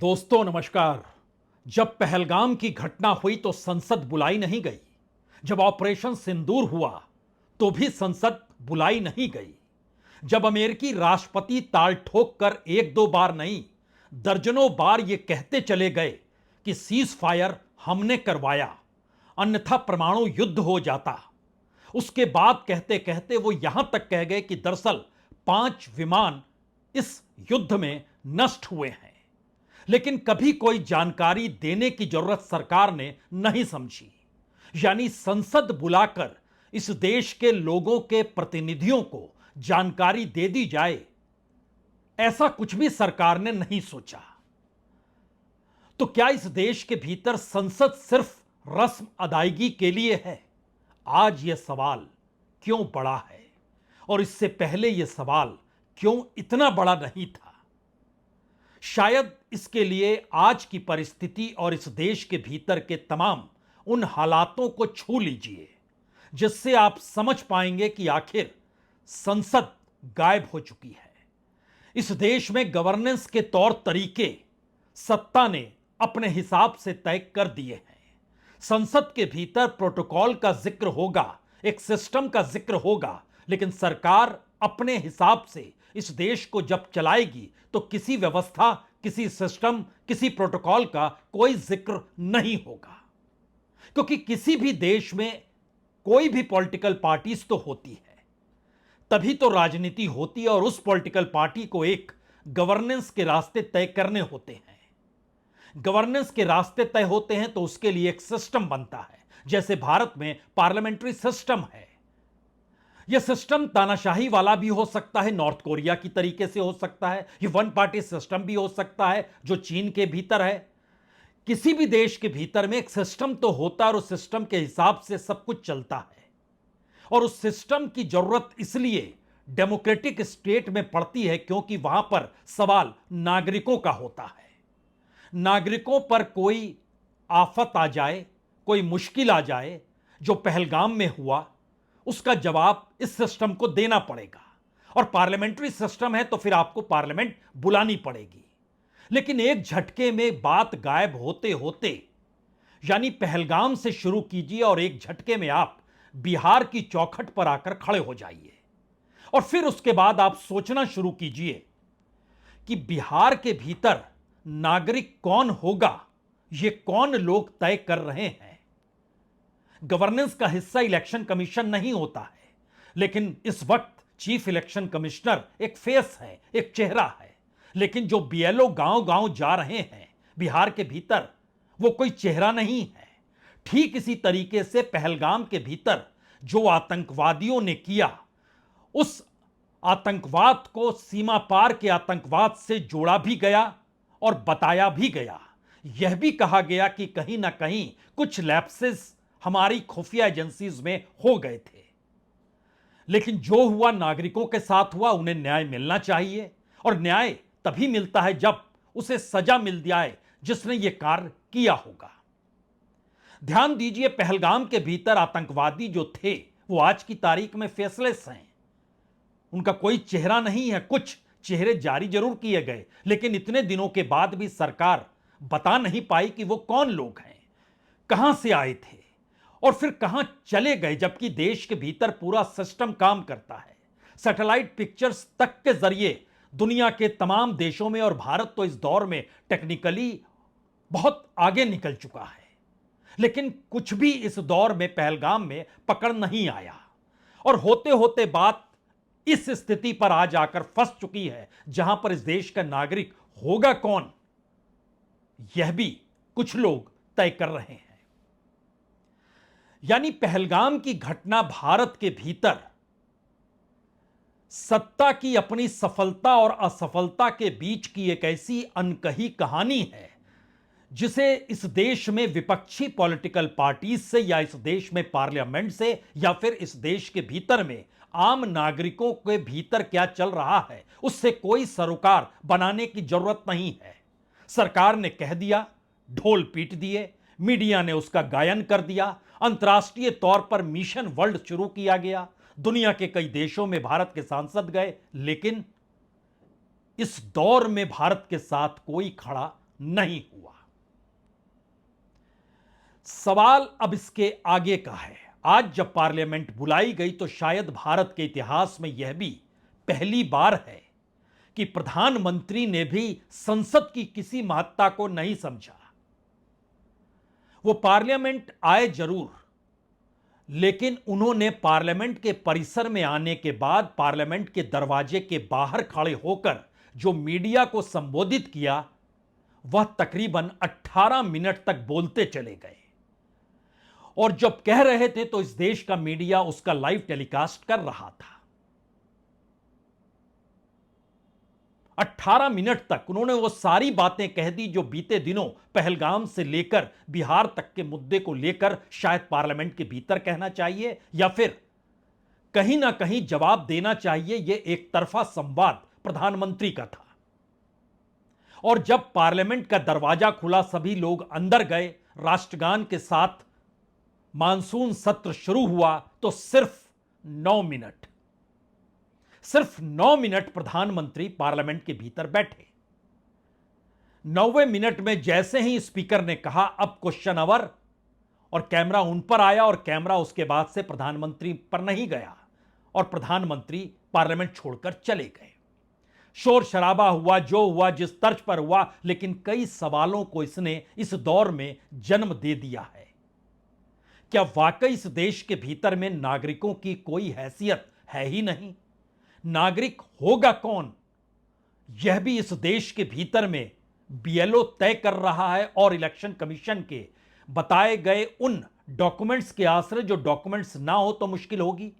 दोस्तों नमस्कार। जब पहलगाम की घटना हुई तो संसद बुलाई नहीं गई। जब ऑपरेशन सिंदूर हुआ तो भी संसद बुलाई नहीं गई। जब अमेरिकी राष्ट्रपति ताल ठोक कर एक दो बार नहीं, दर्जनों बार ये कहते चले गए कि सीज फायर हमने करवाया, अन्यथा परमाणु युद्ध हो जाता, उसके बाद कहते कहते वो यहां तक कह गए कि दरअसल 5 विमान इस युद्ध में नष्ट हुए हैं, लेकिन कभी कोई जानकारी देने की जरूरत सरकार ने नहीं समझी। यानी संसद बुलाकर इस देश के लोगों के प्रतिनिधियों को जानकारी दे दी जाए, ऐसा कुछ भी सरकार ने नहीं सोचा। तो क्या इस देश के भीतर संसद सिर्फ रस्म अदायगी के लिए है? आज यह सवाल क्यों बड़ा है, और इससे पहले यह सवाल क्यों इतना बड़ा नहीं था? शायद इसके लिए आज की परिस्थिति और इस देश के भीतर के तमाम उन हालातों को छू लीजिए जिससे आप समझ पाएंगे कि आखिर संसद गायब हो चुकी है। इस देश में गवर्नेंस के तौर तरीके सत्ता ने अपने हिसाब से तय कर दिए हैं। संसद के भीतर प्रोटोकॉल का जिक्र होगा, एक सिस्टम का जिक्र होगा, लेकिन सरकार अपने हिसाब से इस देश को जब चलाएगी तो किसी व्यवस्था, किसी सिस्टम, किसी प्रोटोकॉल का कोई जिक्र नहीं होगा। क्योंकि किसी भी देश में कोई भी पॉलिटिकल पार्टीज तो होती है, तभी तो राजनीति होती है, और उस पॉलिटिकल पार्टी को एक गवर्नेंस के रास्ते तय करने होते हैं। गवर्नेंस के रास्ते तय होते हैं तो उसके लिए एक सिस्टम बनता है। जैसे भारत में पार्लियामेंट्री सिस्टम है। यह सिस्टम तानाशाही वाला भी हो सकता है, नॉर्थ कोरिया की तरीके से हो सकता है, यह वन पार्टी सिस्टम भी हो सकता है जो चीन के भीतर है। किसी भी देश के भीतर में एक सिस्टम तो होता है और उस सिस्टम के हिसाब से सब कुछ चलता है। और उस सिस्टम की जरूरत इसलिए डेमोक्रेटिक स्टेट में पड़ती है क्योंकि वहां पर सवाल नागरिकों का होता है। नागरिकों पर कोई आफत आ जाए, कोई मुश्किल आ जाए, जो पहलगाम में हुआ, उसका जवाब इस सिस्टम को देना पड़ेगा। और पार्लियामेंट्री सिस्टम है तो फिर आपको पार्लियामेंट बुलानी पड़ेगी। लेकिन एक झटके में बात गायब होते होते, यानी पहलगाम से शुरू कीजिए और एक झटके में आप बिहार की चौखट पर आकर खड़े हो जाइए। और फिर उसके बाद आप सोचना शुरू कीजिए कि बिहार के भीतर नागरिक कौन होगा, यह कौन लोग तय कर रहे हैं। गवर्नेंस का हिस्सा इलेक्शन कमीशन नहीं होता है, लेकिन इस वक्त चीफ इलेक्शन कमिश्नर एक फेस है, एक चेहरा है। लेकिन जो बीएलओ गांव गांव जा रहे हैं बिहार के भीतर, वो कोई चेहरा नहीं है। ठीक इसी तरीके से पहलगाम के भीतर जो आतंकवादियों ने किया, उस आतंकवाद को सीमा पार के आतंकवाद से जोड़ा भी गया और बताया भी गया। यह भी कहा गया कि कहीं ना कहीं कुछ लैप्सेस हमारी खुफिया एजेंसीज में हो गए थे। लेकिन जो हुआ नागरिकों के साथ हुआ, उन्हें न्याय मिलना चाहिए, और न्याय तभी मिलता है जब उसे सजा मिल जाए जिसने यह कार्य किया होगा। ध्यान दीजिए, पहलगाम के भीतर आतंकवादी जो थे वो आज की तारीख में फेसलेस हैं। उनका कोई चेहरा नहीं है। कुछ चेहरे जारी जरूर किए गए, लेकिन इतने दिनों के बाद भी सरकार बता नहीं पाई कि वो कौन लोग हैं, कहां से आए थे और फिर कहां चले गए, जबकि देश के भीतर पूरा सिस्टम काम करता है। सैटेलाइट पिक्चर्स तक के जरिए दुनिया के तमाम देशों में, और भारत तो इस दौर में टेक्निकली बहुत आगे निकल चुका है, लेकिन कुछ भी इस दौर में पहलगाम में पकड़ नहीं आया। और होते होते बात इस स्थिति पर आ जाकर फंस चुकी है जहां पर इस देश का नागरिक होगा कौन, यह भी कुछ लोग तय कर रहे हैं। यानी पहलगाम की घटना भारत के भीतर सत्ता की अपनी सफलता और असफलता के बीच की एक ऐसी अनकही कहानी है जिसे इस देश में विपक्षी पॉलिटिकल पार्टीज से, या इस देश में पार्लियामेंट से, या फिर इस देश के भीतर में आम नागरिकों के भीतर क्या चल रहा है, उससे कोई सरोकार बनाने की जरूरत नहीं है। सरकार ने कह दिया, ढोल पीट दिए, मीडिया ने उसका गायन कर दिया, अंतर्राष्ट्रीय तौर पर मिशन वर्ल्ड शुरू किया गया, दुनिया के कई देशों में भारत के सांसद गए, लेकिन इस दौर में भारत के साथ कोई खड़ा नहीं हुआ। सवाल अब इसके आगे का है। आज जब पार्लियामेंट बुलाई गई तो शायद भारत के इतिहास में यह भी पहली बार है कि प्रधानमंत्री ने भी संसद की किसी महत्ता को नहीं समझा। वो पार्लियामेंट आए जरूर, लेकिन उन्होंने पार्लियामेंट के परिसर में आने के बाद पार्लियामेंट के दरवाजे के बाहर खड़े होकर जो मीडिया को संबोधित किया, वह तकरीबन 18 मिनट तक बोलते चले गए। और जब कह रहे थे तो इस देश का मीडिया उसका लाइव टेलीकास्ट कर रहा था। 18 मिनट तक उन्होंने वो सारी बातें कह दी जो बीते दिनों पहलगाम से लेकर बिहार तक के मुद्दे को लेकर शायद पार्लियामेंट के भीतर कहना चाहिए या फिर कहीं ना कहीं जवाब देना चाहिए। यह एक तरफा संवाद प्रधानमंत्री का था। और जब पार्लियामेंट का दरवाजा खुला, सभी लोग अंदर गए, राष्ट्रगान के साथ मानसून सत्र शुरू हुआ, तो सिर्फ 9 मिनट प्रधानमंत्री पार्लियामेंट के भीतर बैठे। 9वें मिनट में जैसे ही स्पीकर ने कहा अब क्वेश्चन आवर, और कैमरा उन पर आया और कैमरा उसके बाद से प्रधानमंत्री पर नहीं गया और प्रधानमंत्री पार्लियामेंट छोड़कर चले गए। शोर शराबा हुआ, जो हुआ जिस तर्ज पर हुआ, लेकिन कई सवालों को इसने इस दौर में जन्म दे दिया है। क्या वाकई इस देश के भीतर में नागरिकों की कोई हैसियत है ही नहीं? नागरिक होगा कौन, यह भी इस देश के भीतर में बीएलओ तय कर रहा है और इलेक्शन कमीशन के बताए गए उन डॉक्यूमेंट्स के आश्रय, जो डॉक्यूमेंट्स ना हो तो मुश्किल होगी।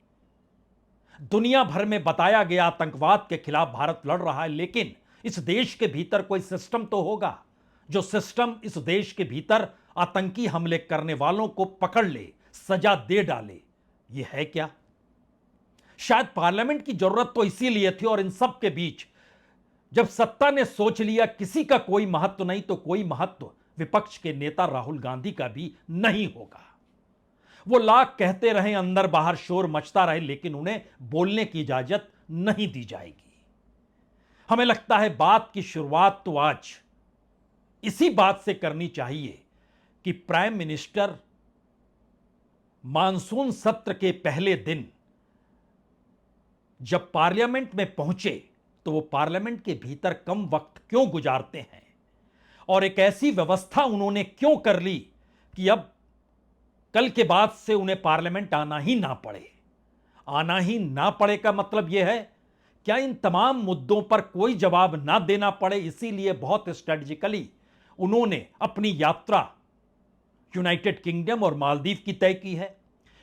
दुनिया भर में बताया गया आतंकवाद के खिलाफ भारत लड़ रहा है, लेकिन इस देश के भीतर कोई सिस्टम तो होगा जो सिस्टम इस देश के भीतर आतंकी हमले करने वालों को पकड़ ले, सजा दे डाले। यह है क्या? शायद पार्लियामेंट की जरूरत तो इसीलिए थी। और इन सब के बीच जब सत्ता ने सोच लिया किसी का कोई महत्व नहीं, तो कोई महत्व विपक्ष के नेता राहुल गांधी का भी नहीं होगा। वो लाख कहते रहे, अंदर बाहर शोर मचता रहे, लेकिन उन्हें बोलने की इजाजत नहीं दी जाएगी। हमें लगता है बात की शुरुआत तो आज इसी बात से करनी चाहिए कि प्राइम मिनिस्टर मानसून सत्र के पहले दिन जब पार्लियामेंट में पहुंचे तो वो पार्लियामेंट के भीतर कम वक्त क्यों गुजारते हैं, और एक ऐसी व्यवस्था उन्होंने क्यों कर ली कि अब कल के बाद से उन्हें पार्लियामेंट आना ही ना पड़े। आना ही ना पड़े का मतलब यह है, क्या इन तमाम मुद्दों पर कोई जवाब ना देना पड़े। इसीलिए बहुत स्ट्रेटजिकली उन्होंने अपनी यात्रा यूनाइटेड किंगडम और मालदीव की तय की है।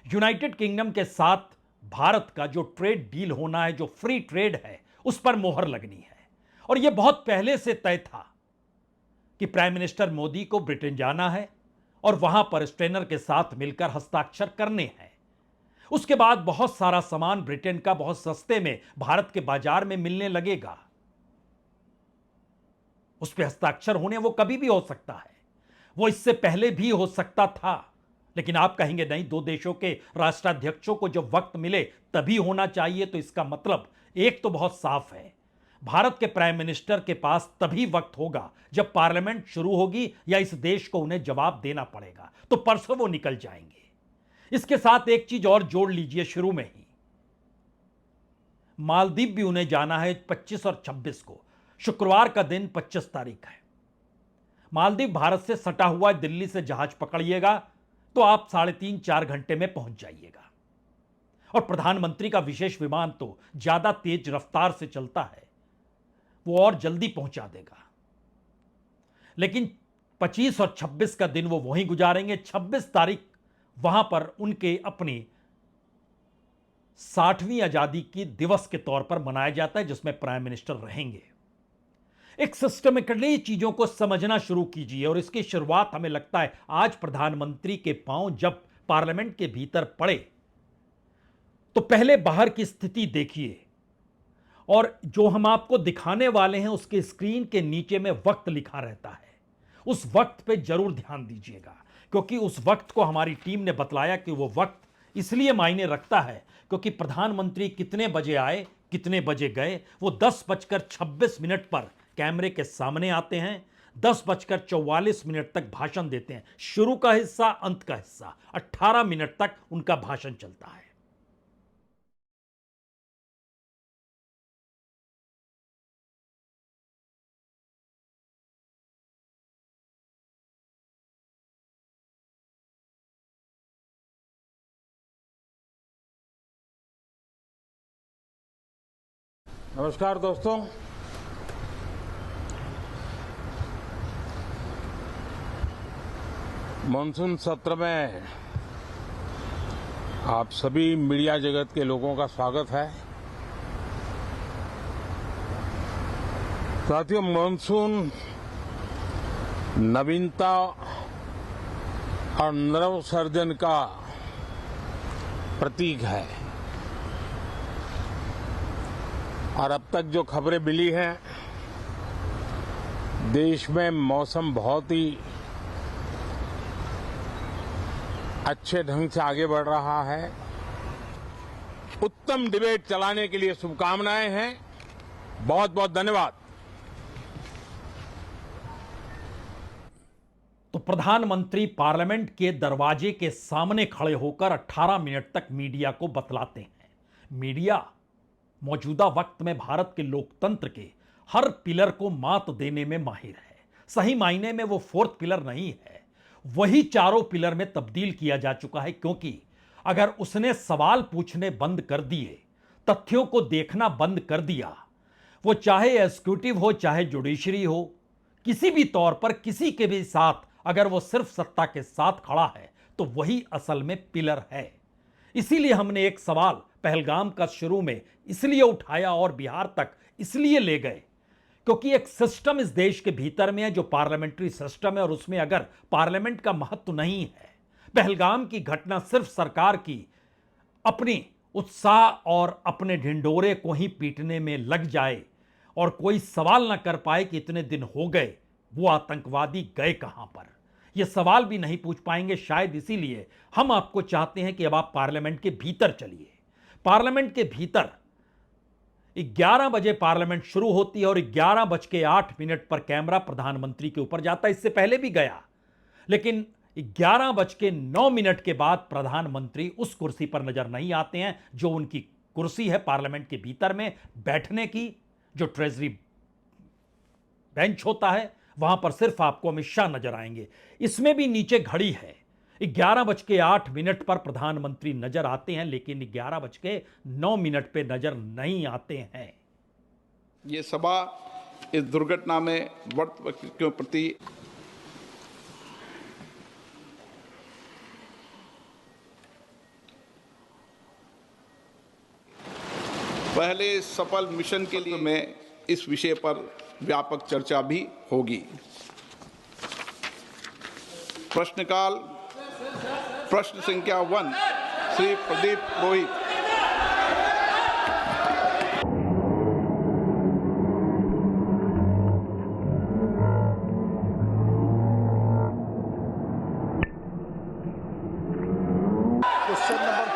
यूनाइटेड किंगडम के साथ भारत का जो ट्रेड डील होना है, जो फ्री ट्रेड है, उस पर मोहर लगनी है। और यह बहुत पहले से तय था कि प्राइम मिनिस्टर मोदी को ब्रिटेन जाना है और वहां पर स्ट्रेनर के साथ मिलकर हस्ताक्षर करने हैं। उसके बाद बहुत सारा सामान ब्रिटेन का बहुत सस्ते में भारत के बाजार में मिलने लगेगा। उस पर हस्ताक्षर होने वो कभी भी हो सकता है, वो इससे पहले भी हो सकता था। लेकिन आप कहेंगे नहीं, दो देशों के राष्ट्राध्यक्षों को जब वक्त मिले तभी होना चाहिए। तो इसका मतलब एक तो बहुत साफ है, भारत के प्राइम मिनिस्टर के पास तभी वक्त होगा जब पार्लियामेंट शुरू होगी या इस देश को उन्हें जवाब देना पड़ेगा। तो परसों वो निकल जाएंगे। इसके साथ एक चीज और जोड़ लीजिए, शुरू में ही मालदीव भी उन्हें जाना है 25 और 26 को। शुक्रवार का दिन 25 तारीख है। मालदीव भारत से सटा हुआ, दिल्ली से जहाज पकड़िएगा तो आप 3.5-4 घंटे में पहुंच जाइएगा। और प्रधानमंत्री का विशेष विमान तो ज्यादा तेज रफ्तार से चलता है, वो और जल्दी पहुंचा देगा। लेकिन 25 और 26 का दिन वो वहीं गुजारेंगे। 26 तारीख वहां पर उनके अपनी 60वीं आजादी की दिवस के तौर पर मनाया जाता है, जिसमें प्राइम मिनिस्टर रहेंगे। एक सिस्टमेटिकली चीजों को समझना शुरू कीजिए। और इसकी शुरुआत हमें लगता है आज प्रधानमंत्री के पांव जब पार्लियामेंट के भीतर पड़े तो पहले बाहर की स्थिति देखिए, और जो हम आपको दिखाने वाले हैं उसके स्क्रीन के नीचे में वक्त लिखा रहता है। उस वक्त पे जरूर ध्यान दीजिएगा, क्योंकि उस वक्त को हमारी टीम ने बतलाया कि वो वक्त इसलिए मायने रखता है क्योंकि प्रधानमंत्री कितने बजे आए, कितने बजे गए। वो 10:26 पर कैमरे के सामने आते हैं, 10:44 तक भाषण देते हैं। शुरू का हिस्सा, अंत का हिस्सा, 18 मिनट तक उनका भाषण चलता है। नमस्कार दोस्तों, मानसून सत्र में आप सभी मीडिया जगत के लोगों का स्वागत है। साथियों, मानसून नवीनता और नवसर्जन का प्रतीक है और अब तक जो खबरें मिली हैं, देश में मौसम बहुत ही अच्छे ढंग से आगे बढ़ रहा है। उत्तम डिबेट चलाने के लिए शुभकामनाएं हैं। बहुत बहुत धन्यवाद। तो प्रधानमंत्री पार्लियामेंट के दरवाजे के सामने खड़े होकर 18 मिनट तक मीडिया को बतलाते हैं। मीडिया मौजूदा वक्त में भारत के लोकतंत्र के हर पिलर को मात देने में माहिर है। सही मायने में वो फोर्थ पिलर नहीं है, वही चारों पिलर में तब्दील किया जा चुका है। क्योंकि अगर उसने सवाल पूछने बंद कर दिए, तथ्यों को देखना बंद कर दिया, वो चाहे एग्जीक्यूटिव हो चाहे जुडिशरी हो, किसी भी तौर पर किसी के भी साथ अगर वो सिर्फ सत्ता के साथ खड़ा है तो वही असल में पिलर है। इसीलिए हमने एक सवाल पहलगाम का शुरू में इसलिए उठाया और बिहार तक इसलिए ले गए क्योंकि एक सिस्टम इस देश के भीतर में है जो पार्लियामेंट्री सिस्टम है, और उसमें अगर पार्लियामेंट का महत्व नहीं है, पहलगाम की घटना सिर्फ सरकार की अपनी उत्साह और अपने ढिंडोरे को ही पीटने में लग जाए और कोई सवाल ना कर पाए कि इतने दिन हो गए वो आतंकवादी गए कहां पर, ये सवाल भी नहीं पूछ पाएंगे। शायद इसीलिए हम आपको चाहते हैं कि अब आप पार्लियामेंट के भीतर चलिए। पार्लियामेंट के भीतर 11 बजे पार्लियामेंट शुरू होती है और 11:08 पर कैमरा प्रधानमंत्री के ऊपर जाता है। इससे पहले भी गया, लेकिन 11:09 के बाद प्रधानमंत्री उस कुर्सी पर नजर नहीं आते हैं जो उनकी कुर्सी है पार्लियामेंट के भीतर में बैठने की, जो ट्रेजरी बेंच होता है, वहां पर सिर्फ आपको अमित शाह नजर आएंगे। इसमें भी नीचे घड़ी है, 11:08 पर प्रधानमंत्री नजर आते हैं, लेकिन 11:09 पे नजर नहीं आते हैं। ये सभा इस दुर्घटना में वर्त के प्रति पहले सफल मिशन के लिए में इस विषय पर व्यापक चर्चा भी होगी। प्रश्नकाल, प्रश्न संख्या 1, श्री प्रदीप पुरोहित। क्वेश्चन नंबर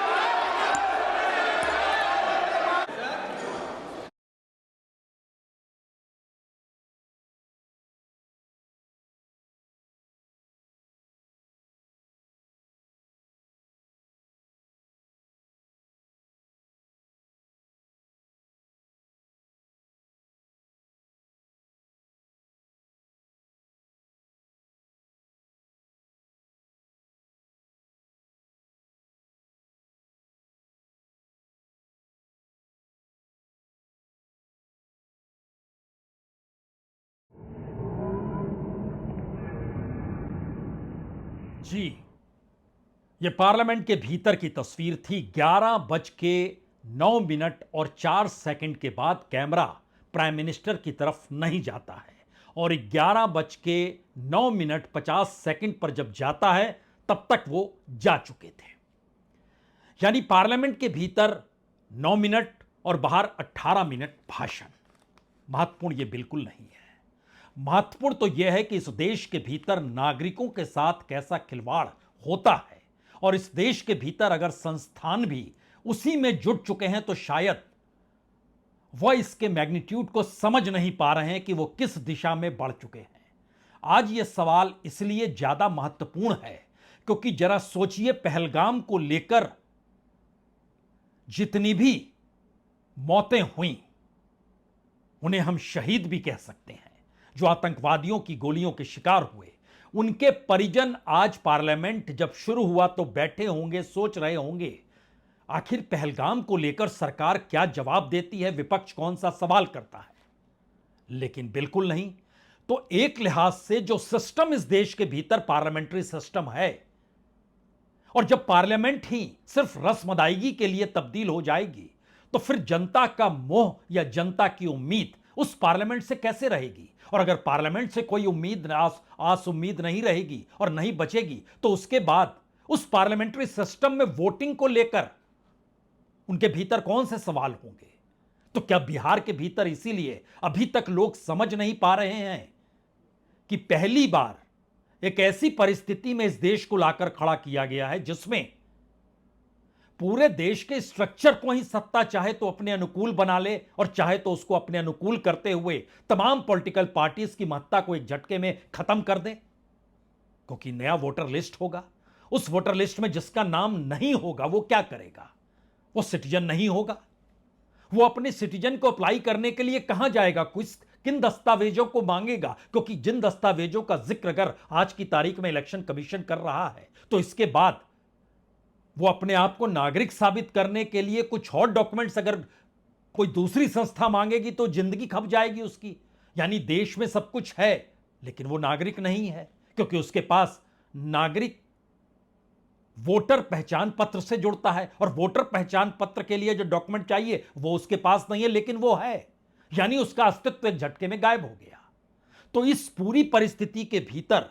जी, ये पार्लियामेंट के भीतर की तस्वीर थी। 11:09 के बाद कैमरा प्राइम मिनिस्टर की तरफ नहीं जाता है और 11:09 पर जब जाता है तब तक वो जा चुके थे। यानी पार्लियामेंट के भीतर 9 मिनट और बाहर 18 मिनट भाषण। महत्वपूर्ण ये बिल्कुल नहीं है। महत्वपूर्ण तो यह है कि इस देश के भीतर नागरिकों के साथ कैसा खिलवाड़ होता है, और इस देश के भीतर अगर संस्थान भी उसी में जुट चुके हैं तो शायद वह इसके मैग्नीट्यूड को समझ नहीं पा रहे हैं कि वो किस दिशा में बढ़ चुके हैं। आज यह सवाल इसलिए ज्यादा महत्वपूर्ण है क्योंकि जरा सोचिए, पहलगाम को लेकर जितनी भी मौतें हुई, उन्हें हम शहीद भी कह सकते हैं, जो आतंकवादियों की गोलियों के शिकार हुए, उनके परिजन आज पार्लियामेंट जब शुरू हुआ तो बैठे होंगे, सोच रहे होंगे आखिर पहलगाम को लेकर सरकार क्या जवाब देती है, विपक्ष कौन सा सवाल करता है। लेकिन बिल्कुल नहीं। तो एक लिहाज से जो सिस्टम इस देश के भीतर पार्लियामेंट्री सिस्टम है, और जब पार्लियामेंट ही सिर्फ रस्म अदायगी के लिए तब्दील हो जाएगी, तो फिर जनता का मोह या जनता की उम्मीद उस पार्लियामेंट से कैसे रहेगी। और अगर पार्लियामेंट से कोई उम्मीद आस उम्मीद नहीं रहेगी और नहीं बचेगी, तो उसके बाद उस पार्लियामेंट्री सिस्टम में वोटिंग को लेकर उनके भीतर कौन से सवाल होंगे। तो क्या बिहार के भीतर इसीलिए अभी तक लोग समझ नहीं पा रहे हैं कि पहली बार एक ऐसी परिस्थिति में इस देश को लाकर खड़ा किया गया है जिसमें पूरे देश के स्ट्रक्चर को ही सत्ता चाहे तो अपने अनुकूल बना ले और चाहे तो उसको अपने अनुकूल करते हुए तमाम पॉलिटिकल पार्टीज की महत्ता को एक झटके में खत्म कर दे। क्योंकि नया वोटर लिस्ट होगा, उस वोटर लिस्ट में जिसका नाम नहीं होगा वो क्या करेगा, वो सिटीजन नहीं होगा। वो अपने सिटीजन को अप्लाई करने के लिए कहां जाएगा, किन दस्तावेजों को मांगेगा। क्योंकि जिन दस्तावेजों का जिक्र अगर आज की तारीख में इलेक्शन कमीशन कर रहा है, तो इसके बाद वो अपने आप को नागरिक साबित करने के लिए कुछ और डॉक्यूमेंट्स अगर कोई दूसरी संस्था मांगेगी तो जिंदगी खप जाएगी उसकी। यानी देश में सब कुछ है लेकिन वो नागरिक नहीं है, क्योंकि उसके पास नागरिक वोटर पहचान पत्र से जुड़ता है और वोटर पहचान पत्र के लिए जो डॉक्यूमेंट चाहिए वो उसके पास नहीं है, लेकिन वो है। यानी उसका अस्तित्व एक झटके में गायब हो गया। तो इस पूरी परिस्थिति के भीतर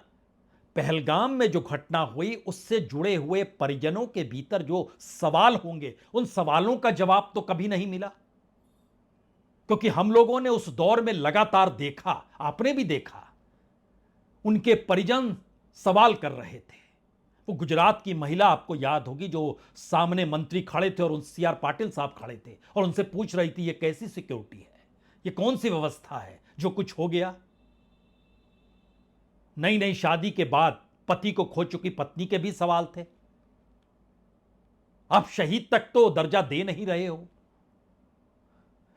पहलगाम में जो घटना हुई उससे जुड़े हुए परिजनों के भीतर जो सवाल होंगे, उन सवालों का जवाब तो कभी नहीं मिला। क्योंकि हम लोगों ने उस दौर में लगातार देखा, आपने भी देखा, उनके परिजन सवाल कर रहे थे। वो गुजरात की महिला आपको याद होगी जो सामने मंत्री खड़े थे और उन सीआर पाटिल साहब खड़े थे और उनसे पूछ रही थी ये कैसी सिक्योरिटी है, ये कौन सी व्यवस्था है, जो कुछ हो गया। नई नई शादी के बाद पति को खो चुकी पत्नी के भी सवाल थे। आप शहीद तक तो दर्जा दे नहीं रहे हो।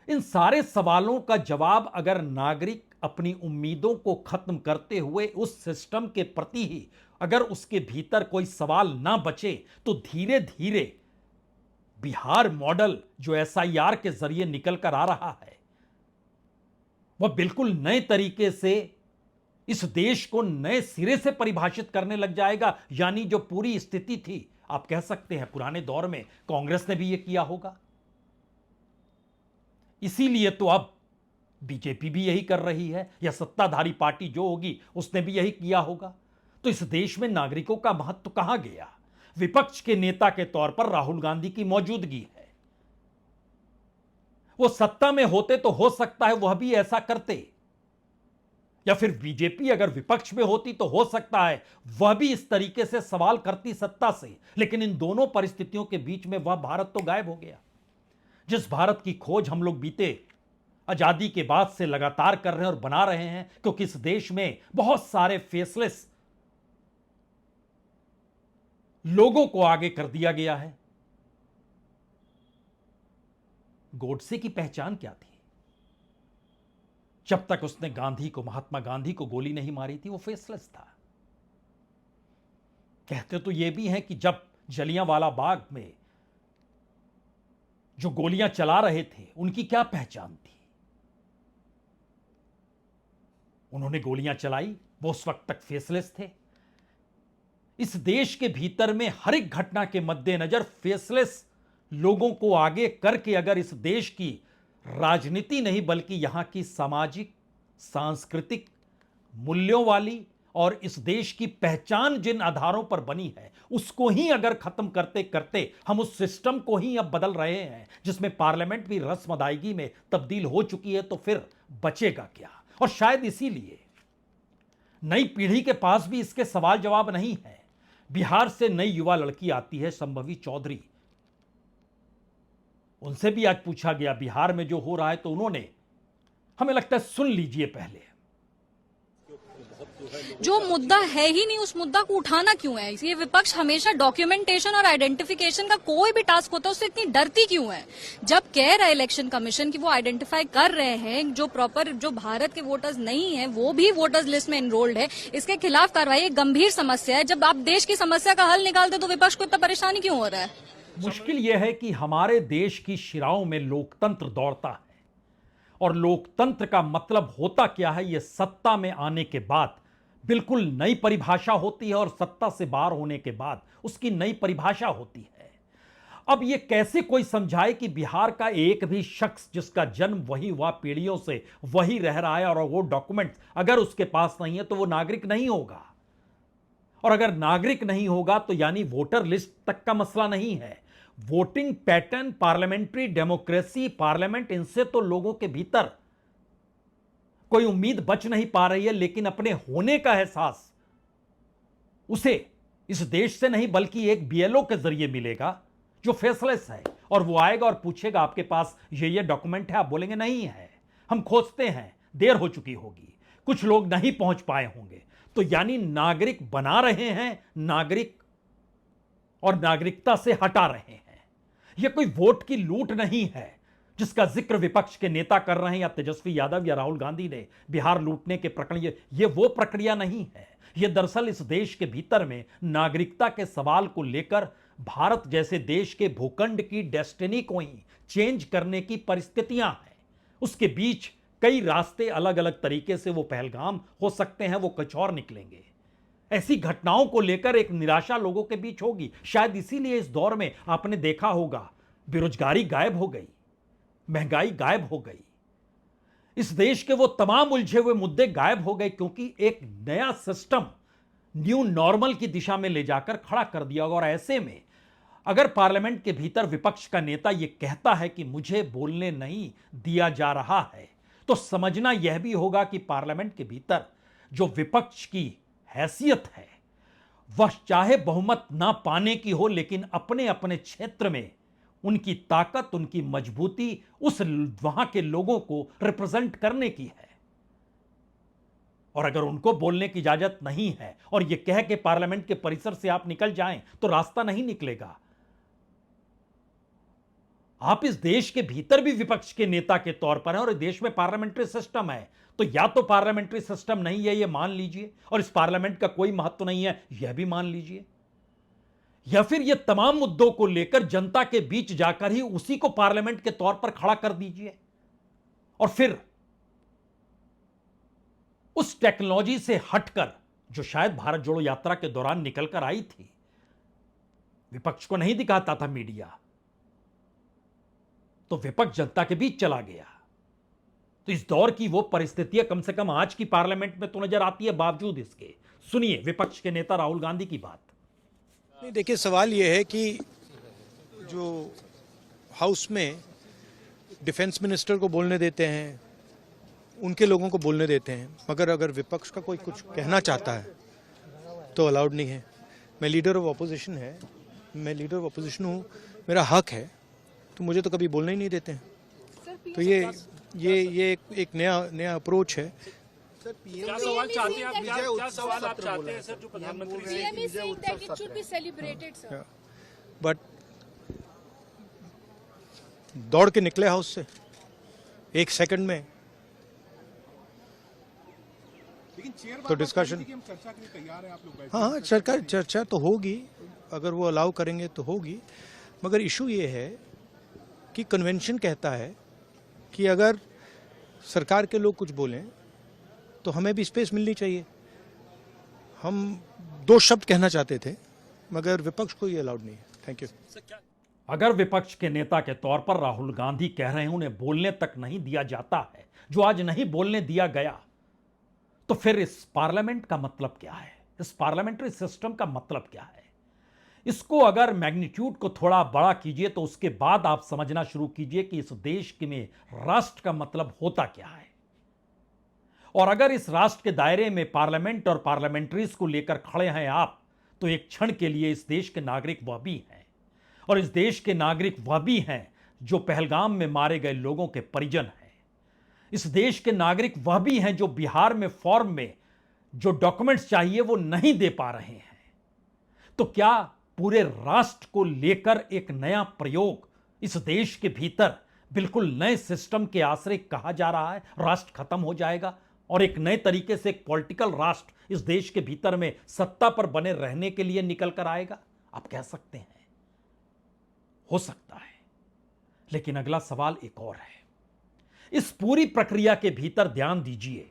इन सारे सवालों का जवाब अगर नागरिक अपनी उम्मीदों को खत्म करते हुए उस सिस्टम के प्रति ही अगर उसके भीतर कोई सवाल ना बचे, तो धीरे धीरे बिहार मॉडल जो एसआईआर के जरिए निकल कर आ रहा है, वह बिल्कुल नए तरीके से इस देश को नए सिरे से परिभाषित करने लग जाएगा। यानी जो पूरी स्थिति थी, आप कह सकते हैं पुराने दौर में कांग्रेस ने भी यह किया होगा, इसीलिए तो अब बीजेपी भी यही कर रही है, या सत्ताधारी पार्टी जो होगी उसने भी यही किया होगा। तो इस देश में नागरिकों का महत्व कहां गया। विपक्ष के नेता के तौर पर राहुल गांधी की मौजूदगी है। वो सत्ता में होते तो हो सकता है वह भी ऐसा करते, या फिर बीजेपी अगर विपक्ष में होती तो हो सकता है वह भी इस तरीके से सवाल करती सत्ता से। लेकिन इन दोनों परिस्थितियों के बीच में वह भारत तो गायब हो गया, जिस भारत की खोज हम लोग बीते आजादी के बाद से लगातार कर रहे हैं और बना रहे हैं। क्योंकि इस देश में बहुत सारे फेसलेस लोगों को आगे कर दिया गया है। गोडसे की पहचान क्या थी? जब तक उसने महात्मा गांधी को गोली नहीं मारी थी, वो फेसलेस था। कहते तो यह भी हैं कि जब जलियांवाला बाग में जो गोलियां चला रहे थे, उनकी क्या पहचान थी? उन्होंने गोलियां चलाई, वो उस वक्त तक फेसलेस थे। इस देश के भीतर में हर एक घटना के मद्देनजर फेसलेस लोगों को आगे करके अगर इस देश की राजनीति नहीं बल्कि यहां की सामाजिक सांस्कृतिक मूल्यों वाली और इस देश की पहचान जिन आधारों पर बनी है, उसको ही अगर खत्म करते करते हम उस सिस्टम को ही अब बदल रहे हैं जिसमें पार्लियामेंट भी रस्म अदायगी में तब्दील हो चुकी है, तो फिर बचेगा क्या। और शायद इसीलिए नई पीढ़ी के पास भी इसके सवाल जवाब नहीं है। बिहार से नई युवा लड़की आती है संभवी चौधरी, उनसे भी आज पूछा गया बिहार में जो हो रहा है, तो उन्होंने, हमें लगता है सुन लीजिए पहले। जो मुद्दा है ही नहीं, उस मुद्दा को उठाना क्यों है? ये विपक्ष हमेशा डॉक्यूमेंटेशन और आइडेंटिफिकेशन का कोई भी टास्क होता है उससे इतनी डरती क्यों है? जब कह रहा है इलेक्शन कमीशन कि वो आइडेंटिफाई कर रहे हैं जो प्रॉपर जो भारत के वोटर्स नहीं है वो भी वोटर्स लिस्ट में एनरोल्ड है, इसके खिलाफ कार्रवाई एक गंभीर समस्या है। जब आप देश की समस्या का हल निकालते तो विपक्ष को इतना परेशानी क्यों हो रहा है? मुश्किल यह है कि हमारे देश की शिराओं में लोकतंत्र दौड़ता है, और लोकतंत्र का मतलब होता क्या है यह सत्ता में आने के बाद बिल्कुल नई परिभाषा होती है, और सत्ता से बाहर होने के बाद उसकी नई परिभाषा होती है। अब यह कैसे कोई समझाए कि बिहार का एक भी शख्स जिसका जन्म वही हुआ, पीढ़ियों से वही रह रहा है, और वो डॉक्यूमेंट अगर उसके पास नहीं है तो वो नागरिक नहीं होगा, और अगर नागरिक नहीं होगा तो यानी वोटर लिस्ट तक का मसला नहीं है। Voting pattern, parliamentary democracy, parliament, इनसे तो लोगों के भीतर कोई उम्मीद बच नहीं पा रही है, लेकिन अपने होने का एहसास उसे इस देश से नहीं बल्कि एक बीएलओ के जरिए मिलेगा जो फेसलेस है, और वो आएगा और पूछेगा आपके पास ये डॉक्यूमेंट है, आप बोलेंगे नहीं है, हम खोजते हैं, देर हो चुकी होगी, कुछ लोग नहीं पहुंच पाए होंगे। तो यानी नागरिक बना रहे हैं नागरिक, और नागरिकता से हटा रहे हैं। यह कोई वोट की लूट नहीं है जिसका जिक्र विपक्ष के नेता कर रहे हैं, या तेजस्वी यादव या राहुल गांधी ने बिहार लूटने के प्रकरण, ये वो प्रक्रिया नहीं है। यह दरअसल इस देश के भीतर में नागरिकता के सवाल को लेकर भारत जैसे देश के भूखंड की डेस्टिनी को ही चेंज करने की परिस्थितियां हैं। उसके बीच कई रास्ते अलग अलग तरीके से वो पहलगाम हो सकते हैं, वो कुछ और निकलेंगे। ऐसी घटनाओं को लेकर एक निराशा लोगों के बीच होगी। शायद इसीलिए इस दौर में आपने देखा होगा बेरोजगारी गायब हो गई, महंगाई गायब हो गई, इस देश के वो तमाम उलझे हुए मुद्दे गायब हो गए, क्योंकि एक नया सिस्टम न्यू नॉर्मल की दिशा में ले जाकर खड़ा कर दिया होगा। और ऐसे में अगर पार्लियामेंट के भीतर विपक्ष का नेता यह कहता है कि मुझे बोलने नहीं दिया जा रहा है, तो समझना यह भी होगा कि पार्लियामेंट के भीतर जो विपक्ष की हैसियत है वह चाहे बहुमत ना पाने की हो, लेकिन अपने अपने क्षेत्र में उनकी ताकत, उनकी मजबूती उस वहां के लोगों को रिप्रेजेंट करने की है। और अगर उनको बोलने की इजाजत नहीं है और यह कह के पार्लियामेंट के परिसर से आप निकल जाएं तो रास्ता नहीं निकलेगा। आप इस देश के भीतर भी विपक्ष के नेता के तौर पर हैं, और इस देश में पार्लियामेंट्री सिस्टम है, तो या तो पार्लियामेंट्री सिस्टम नहीं है यह मान लीजिए, और इस पार्लियामेंट का कोई महत्व नहीं है यह भी मान लीजिए, या फिर यह तमाम मुद्दों को लेकर जनता के बीच जाकर ही उसी को पार्लियामेंट के तौर पर खड़ा कर दीजिए, और फिर उस टेक्नोलॉजी से हटकर जो शायद भारत जोड़ो यात्रा के दौरान निकलकर आई थी, विपक्ष को नहीं दिखाता था मीडिया, तो विपक्ष जनता के बीच चला गया। तो इस दौर की वो परिस्थितियां कम से कम आज की पार्लियामेंट में तो नजर आती है। बावजूद इसके सुनिए विपक्ष के नेता राहुल गांधी की बात। नहीं, देखिए, सवाल यह है कि जो हाउस में डिफेंस मिनिस्टर को बोलने देते हैं, उनके लोगों को बोलने देते हैं, मगर अगर विपक्ष का कोई कुछ कहना चाहता है तो अलाउड नहीं है। मैं लीडर ऑफ अपोजिशन हूँ, मेरा हक है, तो मुझे तो कभी बोलने ही नहीं देते हैं। तो ये एक नया अप्रोच है। क्या सवाल चाहते हैं आप? क्या सवाल आप चाहते हैं सर? जो प्रधानमंत्री बट दौड़ के निकले हाउस से एक सेकंड में, तो डिस्कशन, हाँ, सरकार चर्चा तो होगी, अगर वो अलाउ करेंगे तो होगी, मगर इशू ये है कि कन्वेंशन कहता है कि अगर सरकार के लोग कुछ बोलें तो हमें भी स्पेस मिलनी चाहिए। हम 2 शब्द कहना चाहते थे, मगर विपक्ष को ये अलाउड नहीं है। Thank you. अगर विपक्ष के नेता के तौर पर राहुल गांधी कह रहे हैं उन्हें बोलने तक नहीं दिया जाता है, जो आज नहीं बोलने दिया गया, तो फिर इस पार्लियामेंट का मतलब क्या है? इस पार्लियामेंट्री सिस्टम का मतलब क्या है? इसको अगर मैग्नीट्यूड को थोड़ा बड़ा कीजिए तो उसके बाद आप समझना शुरू कीजिए कि इस देश में राष्ट्र का मतलब होता क्या है। और अगर इस राष्ट्र के दायरे में पार्लियामेंट और पार्लियामेंट्रीज को लेकर खड़े हैं आप, तो एक क्षण के लिए इस देश के नागरिक वह भी हैं, और इस देश के नागरिक वह भी हैं जो पहलगाम में मारे गए लोगों के परिजन हैं। इस देश के नागरिक वह भी हैं जो बिहार में फॉर्म में जो डॉक्यूमेंट्स चाहिए वो नहीं दे पा रहे हैं, तो क्या पूरे राष्ट्र को लेकर एक नया प्रयोग इस देश के भीतर बिल्कुल नए सिस्टम के आश्रय कहा जा रहा है? राष्ट्र खत्म हो जाएगा और एक नए तरीके से एक पॉलिटिकल राष्ट्र इस देश के भीतर में सत्ता पर बने रहने के लिए निकल कर आएगा? आप कह सकते हैं, हो सकता है। लेकिन अगला सवाल एक और है। इस पूरी प्रक्रिया के भीतर ध्यान दीजिए,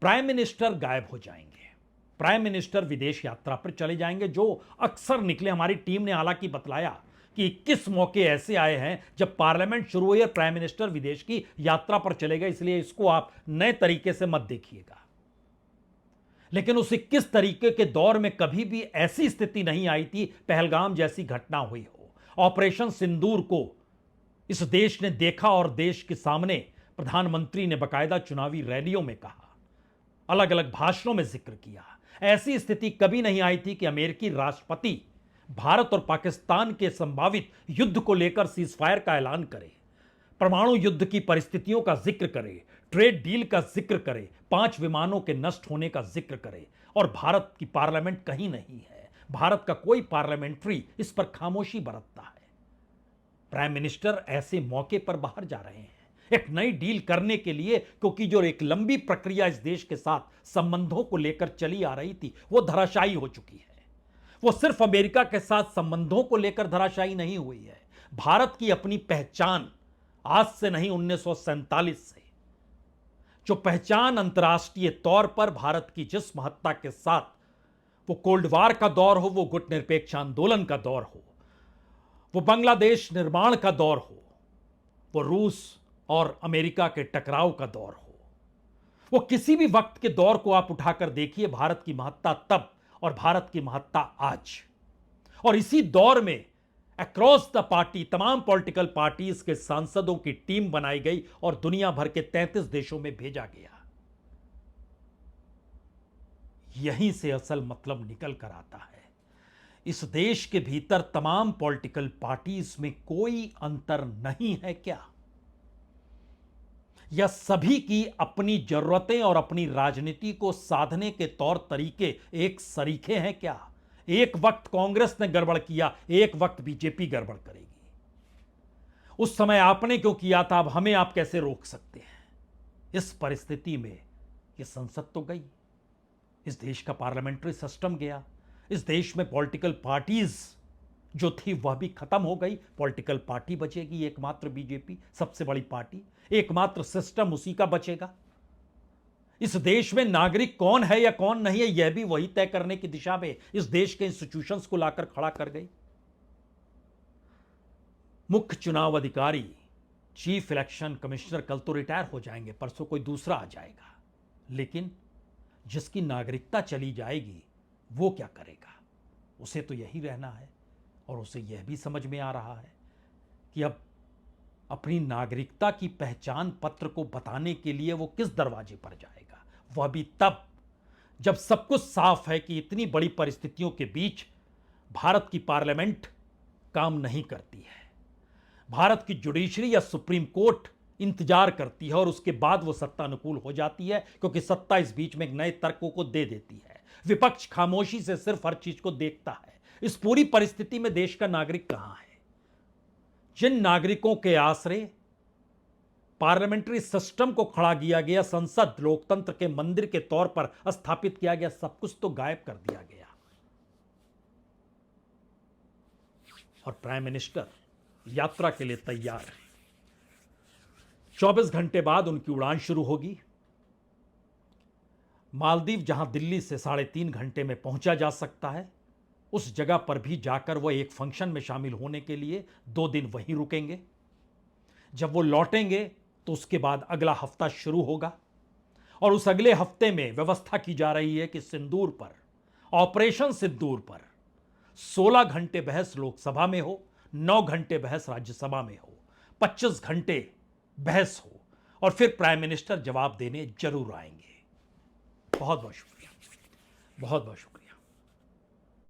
प्राइम मिनिस्टर गायब हो जाएंगे, प्राइम मिनिस्टर विदेश यात्रा पर चले जाएंगे, जो अक्सर निकले। हमारी टीम ने हालांकि बतलाया कि 21 मौके ऐसे आए हैं जब पार्लियामेंट शुरू हुई और प्राइम मिनिस्टर विदेश की यात्रा पर चले गए, इसलिए इसको आप नए तरीके से मत देखिएगा। लेकिन उस 21 तरीके के दौर में कभी भी ऐसी स्थिति नहीं आई थी पहलगाम जैसी घटना हुई हो। ऑपरेशन सिंदूर को इस देश ने देखा और देश के सामने प्रधानमंत्री ने बाकायदा चुनावी रैलियों में कहा, अलग अलग भाषणों में जिक्र किया। ऐसी स्थिति कभी नहीं आई थी कि अमेरिकी राष्ट्रपति भारत और पाकिस्तान के संभावित युद्ध को लेकर सीजफायर का ऐलान करे, परमाणु युद्ध की परिस्थितियों का जिक्र करे, ट्रेड डील का जिक्र करे, 5 विमानों के नष्ट होने का जिक्र करे, और भारत की पार्लियामेंट कहीं नहीं है, भारत का कोई पार्लियामेंट्री इस पर खामोशी बरतता है। प्राइम मिनिस्टर ऐसे मौके पर बाहर जा रहे हैं एक नई डील करने के लिए, क्योंकि जो एक लंबी प्रक्रिया इस देश के साथ संबंधों को लेकर चली आ रही थी वो धराशायी हो चुकी है। वो सिर्फ अमेरिका के साथ संबंधों को लेकर धराशायी नहीं हुई है, भारत की अपनी पहचान आज से नहीं 1947 से, जो पहचान अंतर्राष्ट्रीय तौर पर भारत की जिस महत्ता के साथ, वो कोल्ड वार का दौर हो, वो गुटनिरपेक्ष आंदोलन का दौर हो, वो बांग्लादेश निर्माण का दौर हो, वो रूस और अमेरिका के टकराव का दौर हो, वो किसी भी वक्त के दौर को आप उठाकर देखिए, भारत की महत्ता तब और भारत की महत्ता आज। और इसी दौर में अक्रॉस द पार्टी तमाम पॉलिटिकल पार्टीज के सांसदों की टीम बनाई गई और दुनिया भर के 33 देशों में भेजा गया। यहीं से असल मतलब निकल कर आता है। इस देश के भीतर तमाम पॉलिटिकल पार्टीज में कोई अंतर नहीं है क्या? या सभी की अपनी जरूरतें और अपनी राजनीति को साधने के तौर तरीके एक सरीखे हैं क्या? एक वक्त कांग्रेस ने गड़बड़ किया, एक वक्त बीजेपी गड़बड़ करेगी। उस समय आपने क्यों किया था, अब हमें आप कैसे रोक सकते हैं? इस परिस्थिति में यह संसद तो गई, इस देश का पार्लियामेंट्री सिस्टम गया, इस देश में पॉलिटिकल पार्टीज जो थी वह भी खत्म हो गई। पॉलिटिकल पार्टी बचेगी एकमात्र बीजेपी, सबसे बड़ी पार्टी, एकमात्र सिस्टम उसी का बचेगा। इस देश में नागरिक कौन है या कौन नहीं है यह भी वही तय करने की दिशा में इस देश के इंस्टीट्यूशंस को लाकर खड़ा कर गई। मुख्य चुनाव अधिकारी, चीफ इलेक्शन कमिश्नर कल तो रिटायर हो जाएंगे, परसों कोई दूसरा आ जाएगा, लेकिन जिसकी नागरिकता चली जाएगी वो क्या करेगा? उसे तो यही रहना है और उसे यह भी समझ में आ रहा है कि अब अपनी नागरिकता की पहचान पत्र को बताने के लिए वो किस दरवाजे पर जाएगा, वह भी तब जब सब कुछ साफ है कि इतनी बड़ी परिस्थितियों के बीच भारत की पार्लियामेंट काम नहीं करती है, भारत की जुडिशरी या सुप्रीम कोर्ट इंतजार करती है और उसके बाद वो सत्ता अनुकूल हो जाती है, क्योंकि सत्ता इस बीच में एक नए तर्कों को दे देती है। विपक्ष खामोशी से सिर्फ हर चीज को देखता है। इस पूरी परिस्थिति में देश का नागरिक कहां है? जिन नागरिकों के आश्रय पार्लियामेंट्री सिस्टम को खड़ा किया गया, संसद लोकतंत्र के मंदिर के तौर पर स्थापित किया गया, सब कुछ तो गायब कर दिया गया। और प्राइम मिनिस्टर यात्रा के लिए तैयार है। 24 घंटे बाद उनकी उड़ान शुरू होगी। मालदीव, जहां दिल्ली से 3.5 घंटे में पहुंचा जा सकता है, उस जगह पर भी जाकर वह एक फंक्शन में शामिल होने के लिए 2 दिन वहीं रुकेंगे। जब वो लौटेंगे तो उसके बाद अगला हफ्ता शुरू होगा और उस अगले हफ्ते में व्यवस्था की जा रही है कि सिंदूर पर, ऑपरेशन सिंदूर पर 16 घंटे बहस लोकसभा में हो, 9 घंटे बहस राज्यसभा में हो, 25 घंटे बहस हो और फिर प्राइम मिनिस्टर जवाब देने जरूर आएंगे। बहुत बहुत शुक्रिया, बहुत बहुत शुक्रिया।